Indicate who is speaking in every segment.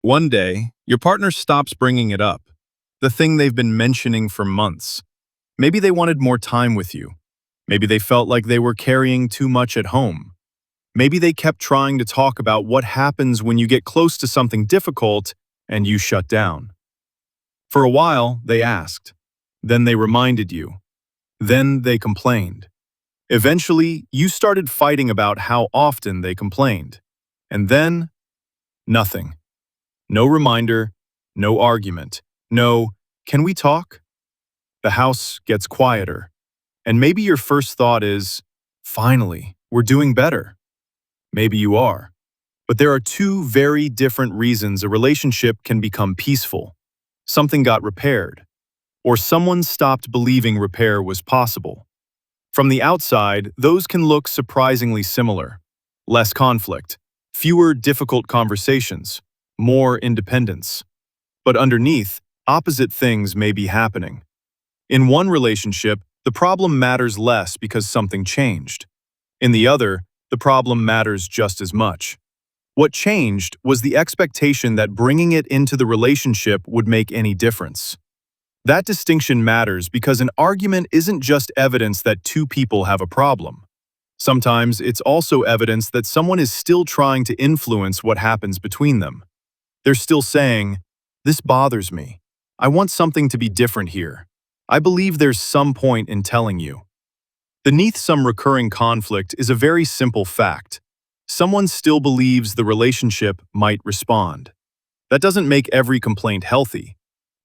Speaker 1: One day, your partner stops bringing it up, the thing they've been mentioning for months. Maybe they wanted more time with you. Maybe they felt like they were carrying too much at home. Maybe they kept trying to talk about what happens when you get close to something difficult and you shut down. For a while, they asked. Then they reminded you. Then they complained. Eventually, you started fighting about how often they complained. And then, nothing. No reminder, no argument, no, can we talk? The house gets quieter. And maybe your first thought is, finally, we're doing better. Maybe you are. But there are two very different reasons a relationship can become peaceful. Something got repaired, or someone stopped believing repair was possible. From the outside, those can look surprisingly similar. Less conflict, fewer difficult conversations, more independence. But underneath, opposite things may be happening. In one relationship, the problem matters less because something changed. In the other, the problem matters just as much. What changed was the expectation that bringing it into the relationship would make any difference. That distinction matters because an argument isn't just evidence that two people have a problem. Sometimes it's also evidence that someone is still trying to influence what happens between them. They're still saying, "This bothers me. I want something to be different here. I believe there's some point in telling you." Beneath some recurring conflict is a very simple fact. Someone still believes the relationship might respond. That doesn't make every complaint healthy.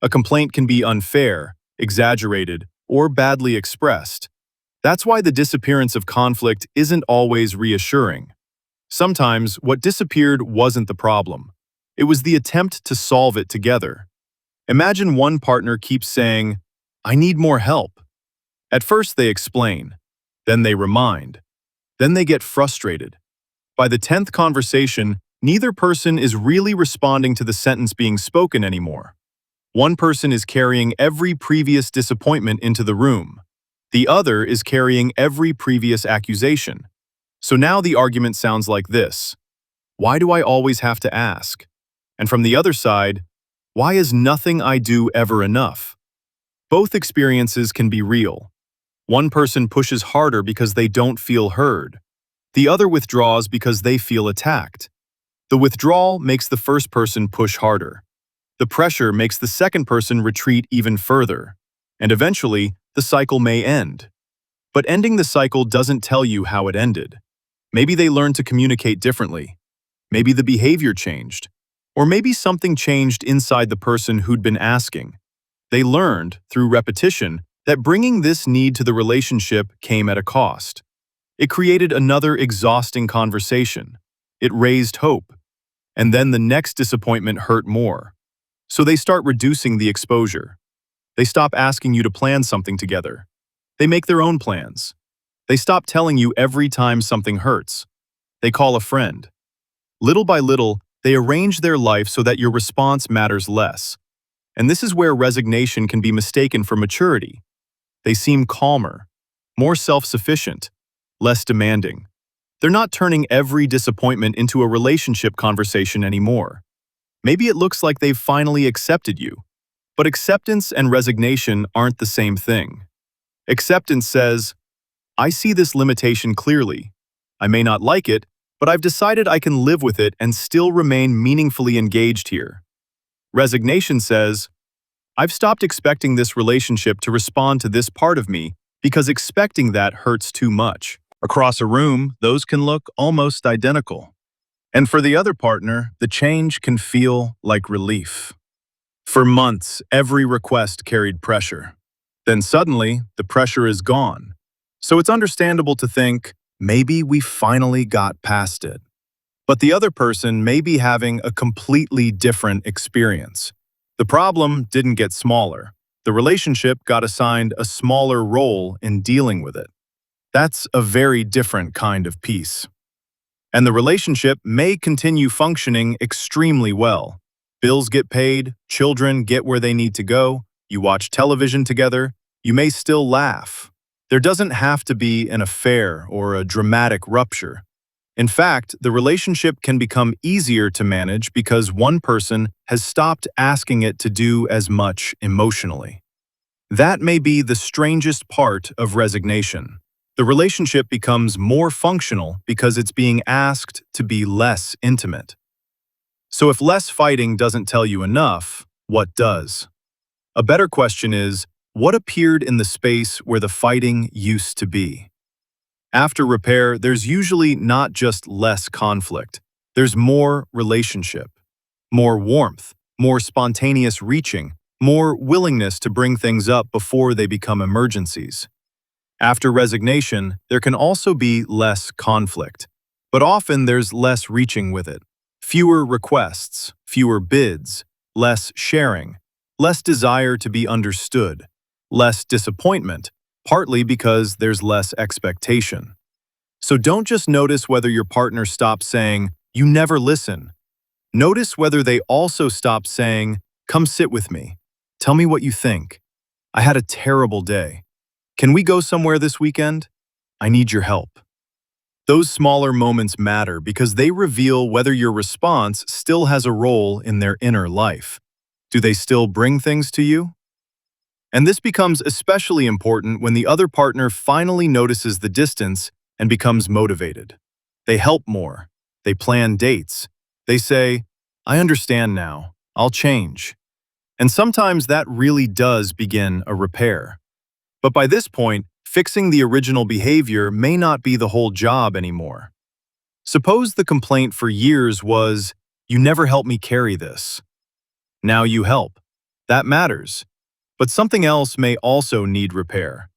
Speaker 1: A complaint can be unfair, exaggerated, or badly expressed. That's why the disappearance of conflict isn't always reassuring. Sometimes what disappeared wasn't the problem. It was the attempt to solve it together. Imagine one partner keeps saying, "I need more help." At first they explain, then they remind, then they get frustrated. By the 10th conversation, neither person is really responding to the sentence being spoken anymore. One person is carrying every previous disappointment into the room. The other is carrying every previous accusation. So now the argument sounds like this: "Why do I always have to ask?" And from the other side, "Why is nothing I do ever enough?" Both experiences can be real. One person pushes harder because they don't feel heard. The other withdraws because they feel attacked. The withdrawal makes the first person push harder. The pressure makes the second person retreat even further. And eventually, the cycle may end. But ending the cycle doesn't tell you how it ended. Maybe they learned to communicate differently. Maybe the behavior changed. Or maybe something changed inside the person who'd been asking. They learned, through repetition, that bringing this need to the relationship came at a cost. It created another exhausting conversation. It raised hope. And then the next disappointment hurt more. So they start reducing the exposure. They stop asking you to plan something together. They make their own plans. They stop telling you every time something hurts. They call a friend. Little by little, they arrange their life so that your response matters less. And this is where resignation can be mistaken for maturity. They seem calmer, more self-sufficient, less demanding. They're not turning every disappointment into a relationship conversation anymore. Maybe it looks like they've finally accepted you. But acceptance and resignation aren't the same thing. Acceptance says, "I see this limitation clearly. I may not like it, but I've decided I can live with it and still remain meaningfully engaged here." Resignation says, "I've stopped expecting this relationship to respond to this part of me because expecting that hurts too much." Across a room, those can look almost identical. And for the other partner, the change can feel like relief. For months, every request carried pressure. Then suddenly, the pressure is gone. So it's understandable to think, maybe we finally got past it. But the other person may be having a completely different experience. The problem didn't get smaller. The relationship got assigned a smaller role in dealing with it. That's a very different kind of peace. And the relationship may continue functioning extremely well. Bills get paid, children get where they need to go, you watch television together, you may still laugh. There doesn't have to be an affair or a dramatic rupture. In fact, the relationship can become easier to manage because one person has stopped asking it to do as much emotionally. That may be the strangest part of resignation. The relationship becomes more functional because it's being asked to be less intimate. So if less fighting doesn't tell you enough, what does? A better question is, what appeared in the space where the fighting used to be? After repair, there's usually not just less conflict. There's more relationship, more warmth, more spontaneous reaching, more willingness to bring things up before they become emergencies. After resignation, there can also be less conflict, but often there's less reaching with it. Fewer requests, fewer bids, less sharing, less desire to be understood, less disappointment, partly because there's less expectation. So don't just notice whether your partner stops saying, "You never listen." Notice whether they also stop saying, "Come sit with me. Tell me what you think. I had a terrible day. Can we go somewhere this weekend? I need your help." Those smaller moments matter because they reveal whether your response still has a role in their inner life. Do they still bring things to you? And this becomes especially important when the other partner finally notices the distance and becomes motivated. They help more. They plan dates. They say, "I understand now. I'll change." And sometimes that really does begin a repair. But by this point, fixing the original behavior may not be the whole job anymore. Suppose the complaint for years was, "You never help me carry this." Now you help. That matters. But something else may also need repair.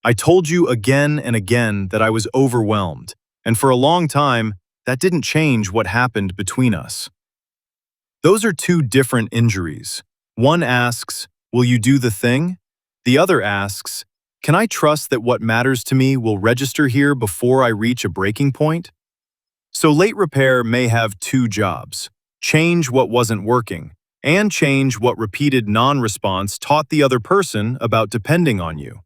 Speaker 1: "I told you again and again that I was overwhelmed, and for a long time, that didn't change what happened between us." Those are two different injuries. One asks, "Will you do the thing?" The other asks, "Can I trust that what matters to me will register here before I reach a breaking point?" So late repair may have two jobs: change what wasn't working, and change what repeated non-response taught the other person about depending on you.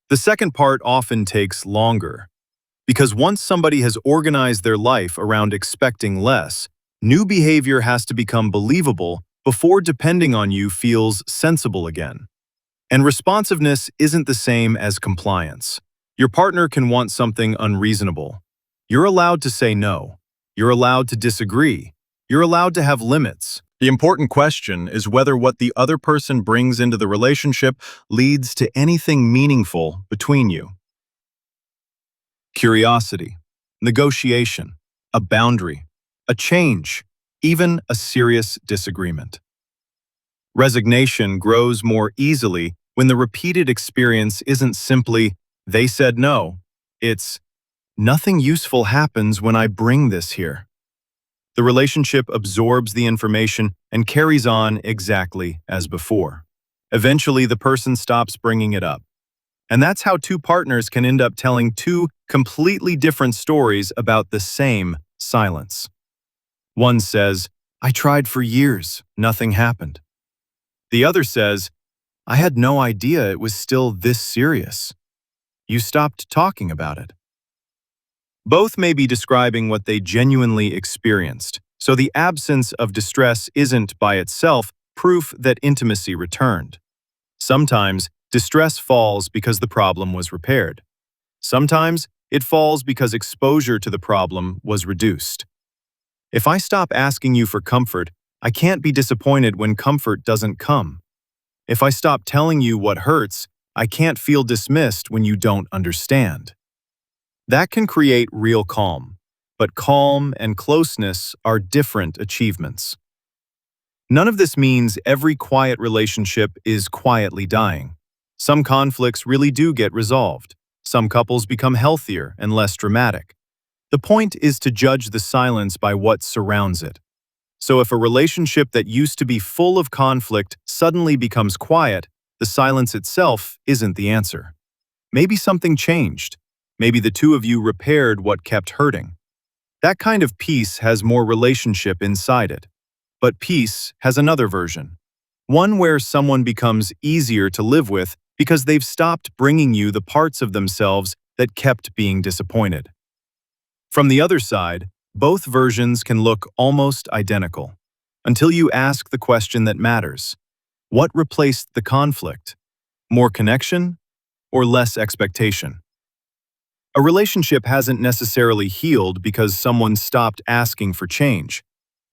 Speaker 1: The second part often takes longer, because once somebody has organized their life around expecting less, new behavior has to become believable before depending on you feels sensible again. And responsiveness isn't the same as compliance. Your partner can want something unreasonable. You're allowed to say no. You're allowed to disagree. You're allowed to have limits. The important question is whether what the other person brings into the relationship leads to anything meaningful between you. Curiosity, negotiation, a boundary, a change, even a serious disagreement. Resignation grows more easily when the repeated experience isn't simply, "They said no." It's, "Nothing useful happens when I bring this here." The relationship absorbs the information and carries on exactly as before. Eventually, the person stops bringing it up. And that's how two partners can end up telling two completely different stories about the same silence. One says, "I tried for years, nothing happened." The other says, "I had no idea it was still this serious. You stopped talking about it." Both may be describing what they genuinely experienced, so the absence of distress isn't by itself proof that intimacy returned. Sometimes, distress falls because the problem was repaired. Sometimes, it falls because exposure to the problem was reduced. If I stop asking you for comfort, I can't be disappointed when comfort doesn't come. If I stop telling you what hurts, I can't feel dismissed when you don't understand. That can create real calm, but calm and closeness are different achievements. None of this means every quiet relationship is quietly dying. Some conflicts really do get resolved. Some couples become healthier and less dramatic. The point is to judge the silence by what surrounds it. So if a relationship that used to be full of conflict suddenly becomes quiet, the silence itself isn't the answer. Maybe something changed. Maybe the two of you repaired what kept hurting. That kind of peace has more relationship inside it. But peace has another version. One where someone becomes easier to live with because they've stopped bringing you the parts of themselves that kept being disappointed. From the other side, both versions can look almost identical, until you ask the question that matters. What replaced the conflict? More connection or less expectation? A relationship hasn't necessarily healed because someone stopped asking for change.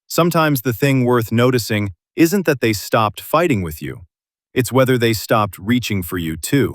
Speaker 1: Sometimes the thing worth noticing isn't that they stopped fighting with you. It's whether they stopped reaching for you too.